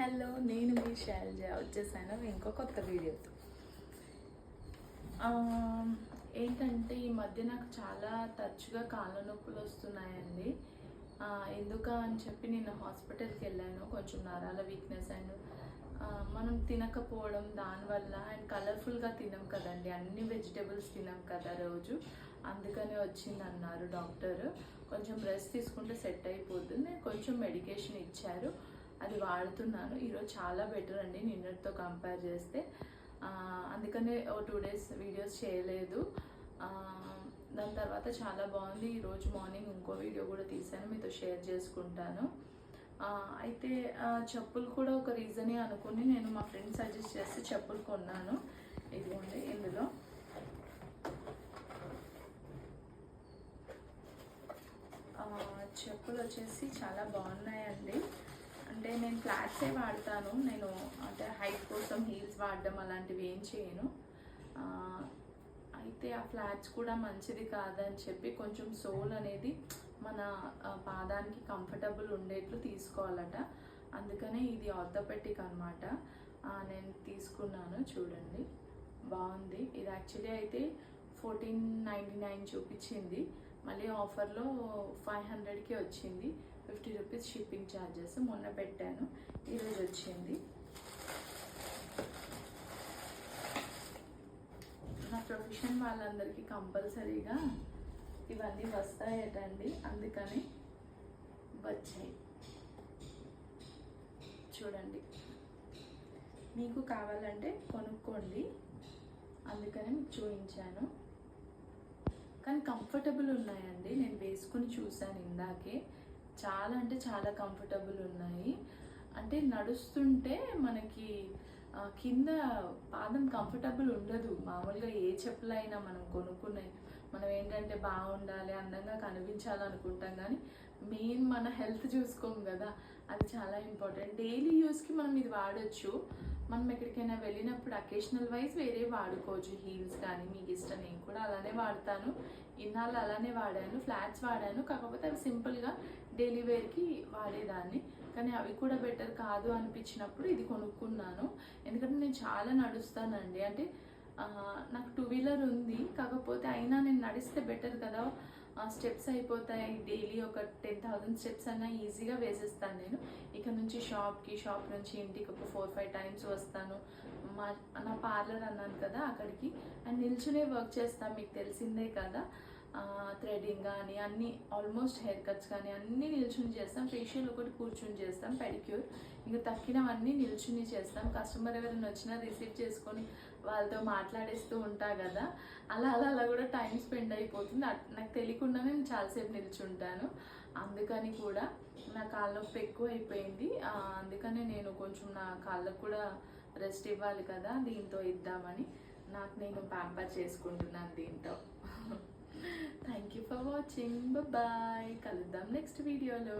Hello, నేను మీ శైలజ వచ్చేసాను ఇంకో కొత్త వీడియోతో. ఏంటంటే ఈ మధ్య నాకు చాలా తరచుగా కాళ్ళ నొప్పులు వస్తున్నాయండి. ఎందుకు అని చెప్పి నేను హాస్పిటల్కి వెళ్ళాను. కొంచెం నరాల వీక్నెస్ అండ్ మనం తినకపోవడం దానివల్ల, అండ్ కలర్ఫుల్గా తినం కదండి, అన్ని వెజిటేబుల్స్ తినం కదా రోజు, అందుకని వచ్చింది అన్నారు డాక్టర్. కొంచెం రెస్ట్ తీసుకుంటే సెట్ అయిపోతుంది. కొంచెం మెడికేషన్ ఇచ్చారు, అది వాడుతున్నాను. ఈరోజు చాలా బెటర్ అండి నిన్నటితో కంపేర్ చేస్తే. అందుకనే 2 days వీడియోస్ చేయలేదు. దాని తర్వాత చాలా బాగుంది. ఈరోజు మార్నింగ్ ఇంకో వీడియో కూడా తీసాను, మీతో షేర్ చేసుకుంటాను. అయితే చెప్పులు కూడా ఒక రీజనే అనుకుని నేను మా ఫ్రెండ్ సజెస్ట్ చేస్తే చెప్పులు కొన్నాను. ఇదిగోండి, ఇందులో చెప్పులు వచ్చేసి చాలా బాగున్నాయండి. అంటే నేను ఫ్లాట్సే వాడతాను. నేను అంటే హైట్ కోసం హీల్స్ వాడడం అలాంటివి ఏం చేయను. అయితే ఆ ఫ్లాట్స్ కూడా మంచిది కాదని చెప్పి కొంచెం సోల్ అనేది మన పాదానికి కంఫర్టబుల్ ఉండేట్లు తీసుకోవాలట. అందుకనే ఇది ఆర్థోపెటిక్ అనమాట. నేను తీసుకున్నాను, చూడండి బాగుంది. ఇది యాక్చువల్లీ అయితే 1499 చూపించింది, మళ్ళీ ఆఫర్లో 500కి వచ్చింది. 50 రూపీస్ షిప్పింగ్ ఛార్జెస్. మొన్న పెట్టాను, ఈరోజు వచ్చింది. నా ప్రొఫెషన్ వాళ్ళందరికీ కంపల్సరీగా ఇవన్నీ వస్తాయటండి, అందుకని వచ్చాయి. చూడండి, మీకు కావాలంటే కొనుక్కోండి, అందుకని మీకు చూపించాను. కానీ కంఫర్టబుల్ ఉన్నాయండి, నేను వేసుకుని చూశాను ఇందాకే. చాలా అంటే చాలా కంఫర్టబుల్ ఉన్నాయి. అంటే నడుస్తుంటే మనకి కింద పాదం కంఫర్టబుల్ ఉండదు. మామూలుగా ఏ చెప్పులైనా మనం కొనుక్కున్నాయి, మనం ఏంటంటే బాగుండాలి, అందంగా కనిపించాలనుకుంటాం, కానీ మెయిన్ మన హెల్త్ చూసుకోము కదా, అది చాలా ఇంపార్టెంట్. డైలీ యూస్కి మనం ఇది వాడచ్చు. మనం ఎక్కడికైనా వెళ్ళినప్పుడు అకేషనల్ వైజ్ వేరే వాడుకోవచ్చు, హీల్స్ కానీ మీకు ఇష్టం. నేను కూడా అలానే వాడతాను, ఇన్నాళ్ళు అలానే వాడాను. ఫ్లాట్స్ వాడాను, కాకపోతే అవి సింపుల్గా డైలీ వేర్కి వాడేదాన్ని. కానీ అవి కూడా బెటర్ కాదు అనిపించినప్పుడు ఇది కొనుక్కున్నాను. ఎందుకంటే నేను చాలా నడుస్తానండి. అంటే నాకు 2-wheeler ఉంది, కాకపోతే అయినా నేను నడిస్తే బెటర్ కదా, స్టెప్స్ అయిపోతాయి. డైలీ ఒక 10,000 స్టెప్స్ అన్నా ఈజీగా వేసేస్తాను నేను. ఇక్కడ నుంచి షాప్ నుంచి ఇంటికి ఒక 4-5 టైమ్స్ వస్తాను. నా పార్లర్ అన్నాను కదా, అక్కడికి. అండ్ నిల్చునే వర్క్ చేస్తాను, మీకు తెలిసిందే కదా. థ్రెడింగ్ కానీ అన్నీ, ఆల్మోస్ట్ హెయిర్ కట్స్ కానీ అన్నీ నిల్చుని చేస్తాం. ఫేషియల్ ఒకటి కూర్చుని చేస్తాం, పెడిక్యూర్ ఇంకా తక్కినవన్నీ నిల్చుని చేస్తాం. కస్టమర్ ఎవరైనా వచ్చినా రిసీవ్ చేసుకొని వాళ్ళతో మాట్లాడేస్తూ ఉంటా కదా, అలా కూడా టైం స్పెండ్ అయిపోతుంది. నాకు తెలియకుండానే నేను చాలాసేపు నిల్చుంటాను. అందుకని కూడా నా కాళ్ళ నొప్పి ఎక్కువ అయిపోయింది. అందుకనే నేను కొంచెం నా కాళ్ళకు కూడా రెస్ట్ ఇవ్వాలి కదా, దీంతో ఇద్దామని నాకు నేను ప్యాంపర్ చేసుకుంటున్నాను దీంతో. Thank you for watching. Bye, కలుద్దాం నెక్స్ట్ వీడియోలో.